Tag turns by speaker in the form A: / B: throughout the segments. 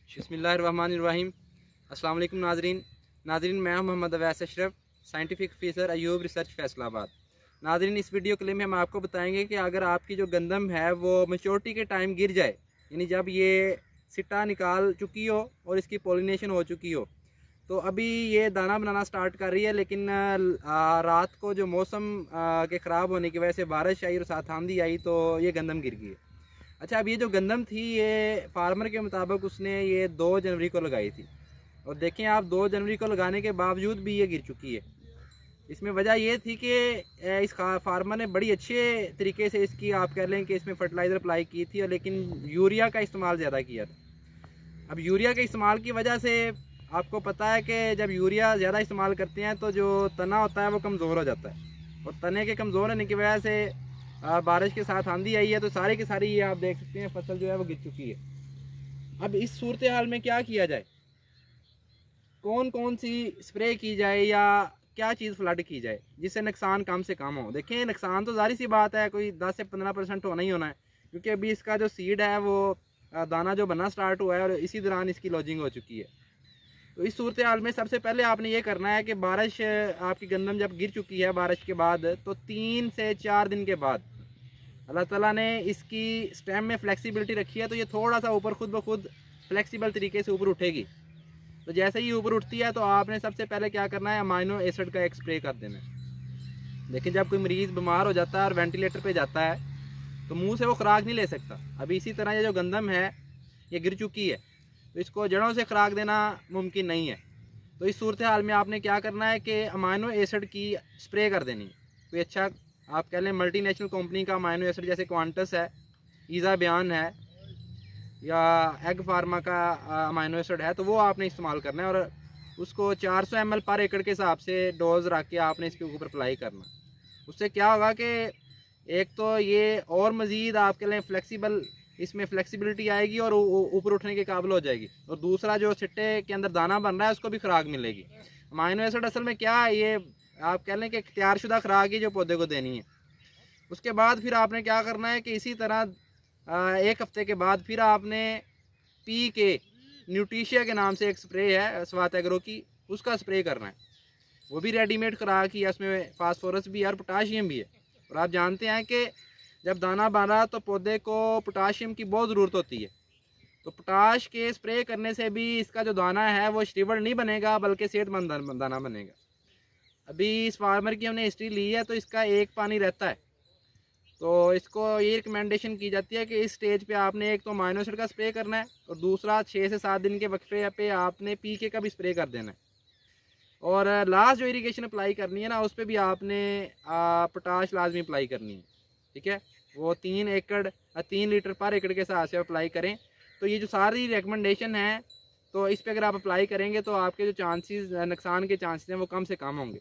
A: बिस्मिल्लाहिर्रहमानिर्रहीम। अस्सलाम वालेकुम नाजरीन, मैं Mohammad Awais Ashraf, scientific officer Ayub research Faisalabad. नाजरीन, इस वीडियो क्लिप में हम आपको बताएंगे कि अगर आपकी जो गंदम है वो मैच्योरिटी के टाइम गिर जाए, यानी जब ये सिट्टा निकाल चुकी हो और इसकी पॉलिनेशन हो चुकी हो, तो अभी ये दाना बनाना स्टार्ट कर रही है, लेकिन रात को जो मौसम के ख़राब होने की वजह से बारिश आई और साथ आंधी आई तो ये गंदम गिर गई है। अच्छा, अब ये जो गंदम थी ये फार्मर के मुताबिक उसने ये 2 जनवरी को लगाई थी, और देखें आप 2 जनवरी को लगाने के बावजूद भी ये गिर चुकी है। इसमें वजह ये थी कि इस फार्मर ने बड़ी अच्छे तरीके से इसकी, आप कह लें कि इसमें फर्टिलाइज़र अप्लाई की थी, लेकिन यूरिया का इस्तेमाल ज़्यादा किया था। अब यूरिया के इस्तेमाल की वजह से आपको पता है कि जब यूरिया ज़्यादा इस्तेमाल करते हैं तो जो तना होता है वो कमज़ोर हो जाता है, और तने के कमज़ोर होने की वजह से बारिश के साथ आंधी आई है तो सारी की सारी ये आप देख सकते हैं फसल जो है वो गिर चुकी है। अब इस सूरत हाल में क्या किया जाए, कौन कौन सी स्प्रे की जाए या क्या चीज़ फ्लड की जाए जिससे नुकसान कम से कम हो। देखें, नुकसान तो जाहिर सी बात है कोई 10 से 15% होना ही होना है, क्योंकि अभी इसका जो सीड है वो दाना जो बनना स्टार्ट हुआ है और इसी दौरान इसकी लॉजिंग हो चुकी है। तो इस सूरत हाल में सबसे पहले आपने ये करना है कि बारिश, आपकी गंदम जब गिर चुकी है बारिश के बाद, तो 3 से 4 दिन के बाद अल्लाह ताला ने इसकी स्टेम में फ्लेक्सिबिलिटी रखी है, तो ये थोड़ा सा ऊपर खुद ब खुद फ्लेक्सिबल तरीके से ऊपर उठेगी। तो जैसे ही ऊपर उठती है तो आपने सबसे पहले क्या करना है, अमाइनो एसिड का एक स्प्रे कर देना है। लेकिन जब कोई मरीज़ बीमार हो जाता है और वेंटिलेटर पे जाता है तो मुंह से वो खुराक नहीं ले सकता। अभी इसी तरह ये जो गंदम है ये गिर चुकी है, तो इसको जड़ों से खुराक देना मुमकिन नहीं है। तो इस सूरत हाल में आपने क्या करना है कि अमाइनो एसिड की स्प्रे कर देनी है। कोई अच्छा, आप कह लें मल्टीनेशनल कंपनी का अमाइनो एसिड, जैसे क्वांटस है, ईज़ा बयान है, या एग फार्मा का अमाइनो एसिड है, तो वो आपने इस्तेमाल करना है। और उसको 400 ml पर एकड़ के हिसाब से डोज रख के आपने इसके ऊपर अप्लाई करना। उससे क्या होगा कि एक तो ये और मज़ीद आप कह लें फ्लेक्सिबल, इसमें फ्लेक्सिबिलिटी आएगी और ऊपर उठने के काबिल हो जाएगी, और दूसरा जो सिट्टे के अंदर दाना बन रहा है उसको भी खुराक मिलेगी। अमाइनो एसिड असल में क्या है, ये आप कह लें कि तैयारशुदा खुराक ही जो पौधे को देनी है। उसके बाद फिर आपने क्या करना है कि इसी तरह 1 हफ्ते के बाद फिर आपने पी के न्यूट्रिशिया के नाम से एक स्प्रे है स्वात एग्रो की, उसका स्प्रे करना है। वो भी रेडीमेड खुराक ही है, उसमें फास्फोरस भी है और पोटाशियम भी है। और आप जानते हैं कि जब दाना बन रहा तो पौधे को पोटाशियम की बहुत ज़रूरत होती है, तो पोटाश के स्प्रे करने से भी इसका जो दाना है वो श्रिवल नहीं बनेगा, बल्कि सेहतमंद दाना बनेगा। अभी इस फार्मर की हमने हिस्ट्री ली है तो इसका एक पानी रहता है, तो इसको ये रिकमेंडेशन की जाती है कि इस स्टेज पे आपने एक तो अमाइनो एसिड का स्प्रे करना है, और दूसरा 6 से 7 दिन के वक्फे पे आपने पीके का भी स्प्रे कर देना है। और लास्ट जो इरिगेशन अप्लाई करनी है ना, उस पर भी आपने पोटाश लाजमी अप्लाई करनी है। ठीक है, वो 3 लीटर पर एकड़ के हिसाब से अप्लाई करें। तो ये जो सारी रिकमेंडेशन है, तो इस पर अगर आप अप्लाई करेंगे तो आपके जो चांसेस, नुकसान के चांसेस हैं वो कम से कम होंगे।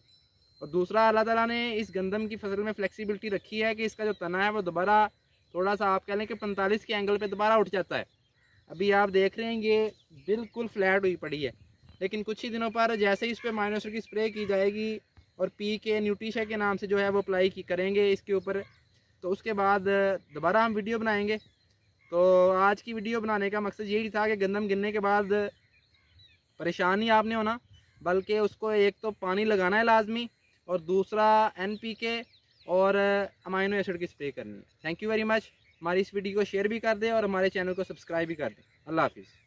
A: और दूसरा, अल्लाह ताला ने इस गंदम की फसल में फ्लेक्सिबिलिटी रखी है कि इसका जो तना है वो दोबारा थोड़ा सा, आप कह लें कि 45 के एंगल पे दोबारा उठ जाता है। अभी आप देख रहे हैं ये बिल्कुल फ्लैट हुई पड़ी है, लेकिन कुछ ही दिनों पर जैसे ही इस पर अमाइनो एसिड की स्प्रे की जाएगी और पी के न्यूट्रिशिया के नाम से जो है वो अप्लाई करेंगे इसके ऊपर, तो उसके बाद दोबारा हम वीडियो बनाएंगे। तो आज की वीडियो बनाने का मकसद यही था कि गंदम गिरने के बाद परेशानी आपने होना, बल्कि उसको एक तो पानी लगाना है लाजमी, और दूसरा NPK और अमाइनो एसिड की स्प्रे करनी है। Thank you very much. हमारी इस वीडियो को शेयर भी कर दें और हमारे चैनल को सब्सक्राइब भी कर दें। अल्लाह हाफिज़।